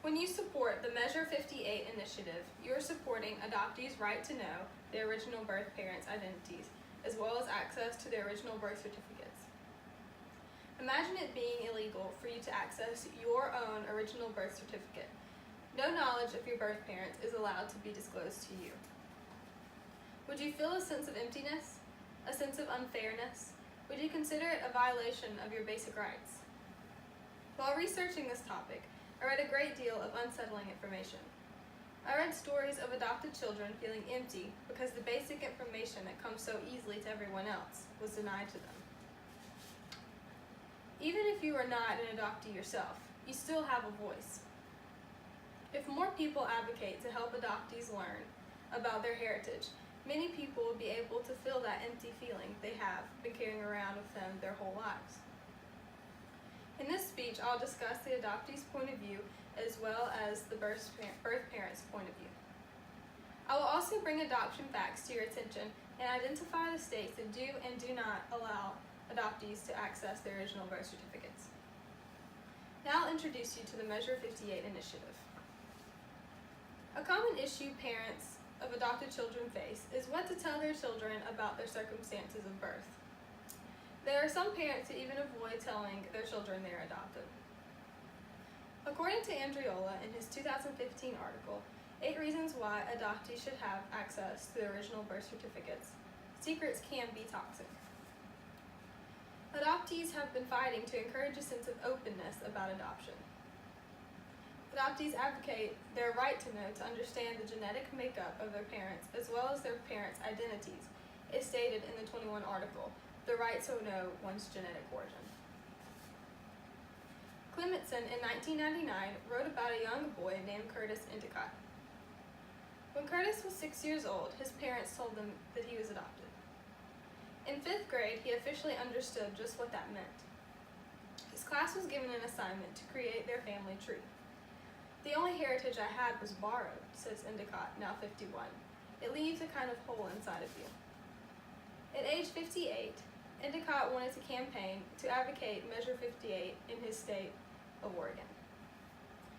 When you support the Measure 58 initiative, you are supporting adoptees' right to know their original birth parents' identities, as well as access to their original birth certificates. Imagine it being illegal for you to access your own original birth certificate. No knowledge of your birth parents is allowed to be disclosed to you. Would you feel a sense of emptiness? A sense of unfairness? Would you consider it a violation of your basic rights? While researching this topic, I read a great deal of unsettling information. I read stories of adopted children feeling empty because the basic information that comes so easily to everyone else was denied to them. Even if you are not an adoptee yourself, you still have a voice. If more people advocate to help adoptees learn about their heritage, many people will be able to feel that empty feeling they have been carrying around with them their whole lives. In this speech, I'll discuss the adoptee's point of view as well as the birth parent's point of view. I will also bring adoption facts to your attention and identify the states that do and do not allow adoptees to access their original birth certificates. Now I'll introduce you to the Measure 58 initiative. A common issue parents of adopted children face is what to tell their children about their circumstances of birth. There are some parents who even avoid telling their children they are adopted. According to Andriola in his 2015 article, 8 Reasons Why Adoptees Should Have Access to Their Original Birth Certificates, secrets can be toxic. Adoptees have been fighting to encourage a sense of openness about adoption. Adoptees advocate their right to know to understand the genetic makeup of their parents as well as their parents' identities, as stated in the 21 article, The Right to Know One's Genetic Origin. Clementson in 1999 wrote about a young boy named Curtis Endicott. When Curtis was 6 years old, his parents told him that he was adopted. In 5th grade, he officially understood just what that meant. His class was given an assignment to create their family tree. The only heritage I had was borrowed, says Endicott, now 51. It leaves a kind of hole inside of you. At age 58, Endicott wanted to campaign to advocate Measure 58 in his state of Oregon.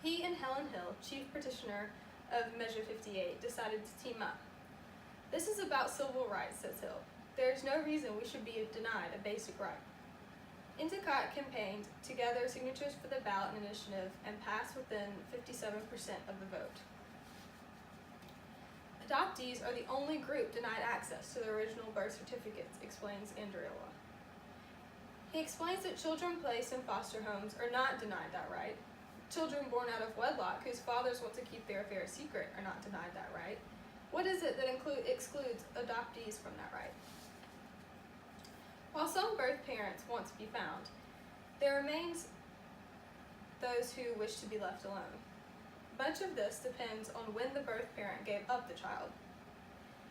He and Helen Hill, chief petitioner of Measure 58, decided to team up. This is about civil rights, says Hill. There is no reason we should be denied a basic right. Endicott campaigned to gather signatures for the ballot initiative and passed within 57% of the vote. Adoptees are the only group denied access to their original birth certificates, explains Andriola. He explains that children placed in foster homes are not denied that right. Children born out of wedlock whose fathers want to keep their affair secret are not denied that right. What is it that excludes adoptees from that right? While some birth parents want to be found, there remains those who wish to be left alone. Much of this depends on when the birth parent gave up the child.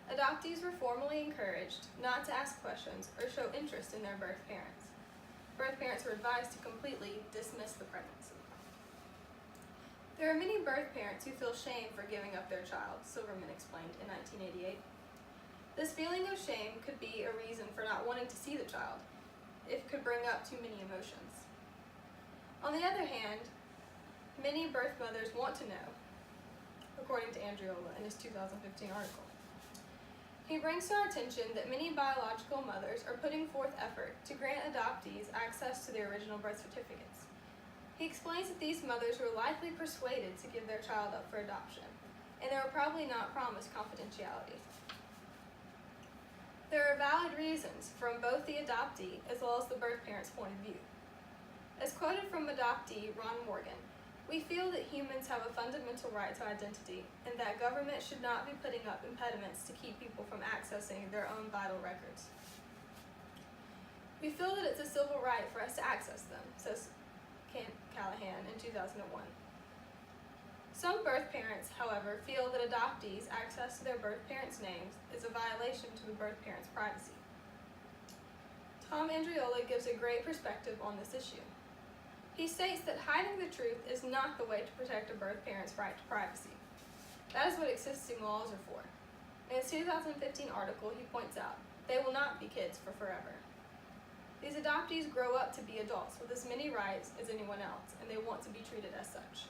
Adoptees were formally encouraged not to ask questions or show interest in their birth parents. Birth parents were advised to completely dismiss the pregnancy. There are many birth parents who feel shame for giving up their child, Silverman explained in 1988. This feeling of shame could be a reason for not wanting to see the child. It could bring up too many emotions. On the other hand, many birth mothers want to know, according to Andriola in his 2015 article. He brings to our attention that many biological mothers are putting forth effort to grant adoptees access to their original birth certificates. He explains that these mothers were likely persuaded to give their child up for adoption, and they were probably not promised confidentiality. There are valid reasons from both the adoptee as well as the birth parent's point of view. As quoted from adoptee Ron Morgan, we feel that humans have a fundamental right to identity and that government should not be putting up impediments to keep people from accessing their own vital records. We feel that it's a civil right for us to access them, says Callahan in 2001. Some birth parents, however, feel that adoptees' access to their birth parents' names is a violation to the birth parents' privacy. Tom Andriola gives a great perspective on this issue. He states that hiding the truth is not the way to protect a birth parent's right to privacy. That is what existing laws are for. In his 2015 article, he points out, they will not be kids for forever. These adoptees grow up to be adults with as many rights as anyone else, and they want to be treated as such.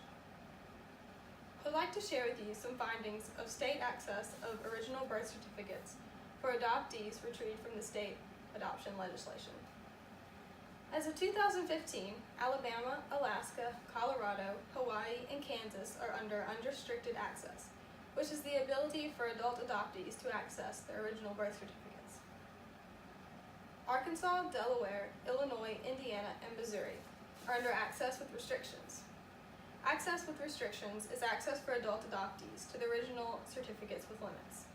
I'd like to share with you some findings of state access of original birth certificates for adoptees retrieved from the state adoption legislation. As of 2015, Alabama, Alaska, Colorado, Hawaii, and Kansas are under unrestricted access, which is the ability for adult adoptees to access their original birth certificates. Arkansas, Delaware, Illinois, Indiana, and Missouri are under access with restrictions. Access with restrictions is access for adult adoptees to the original certificates with limits.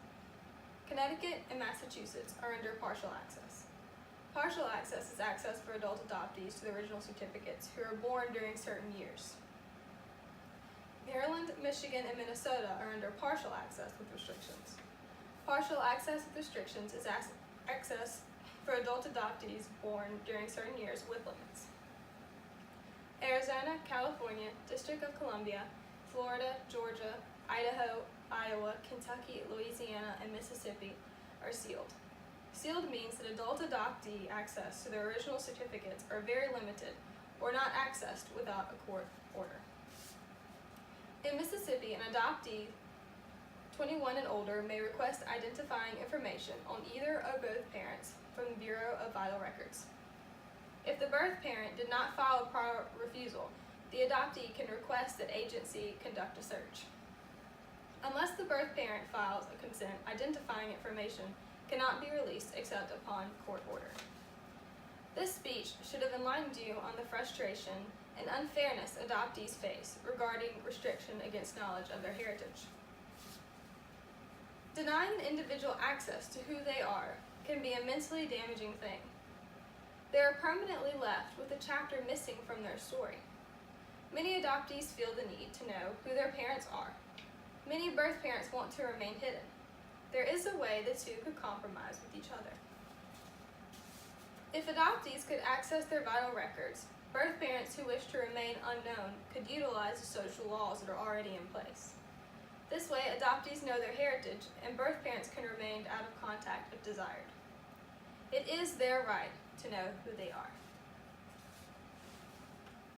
Connecticut and Massachusetts are under partial access. Partial access is access for adult adoptees to the original certificates who are born during certain years. Maryland, Michigan, and Minnesota are under partial access with restrictions. Partial access with restrictions is access for adult adoptees born during certain years with limits. Arizona, California, District of Columbia, Florida, Georgia, Idaho, Iowa, Kentucky, Louisiana, and Mississippi are sealed. Sealed means that adult adoptee access to their original certificates are very limited or not accessed without a court order. In Mississippi, an adoptee 21 and older may request identifying information on either or both parents from the Bureau of Vital Records. If the birth parent did not file a prior refusal, the adoptee can request that agency conduct a search. Unless the birth parent files a consent, identifying information cannot be released except upon court order. This speech should have enlightened you on the frustration and unfairness adoptees face regarding restriction against knowledge of their heritage. Denying the individual access to who they are can be a mentally damaging thing. They are permanently left with a chapter missing from their story. Many adoptees feel the need to know who their parents are. Many birth parents want to remain hidden. There is a way the two could compromise with each other. If adoptees could access their vital records, birth parents who wish to remain unknown could utilize the social laws that are already in place. This way, adoptees know their heritage, and birth parents can remain out of contact if desired. It is their right to know who they are.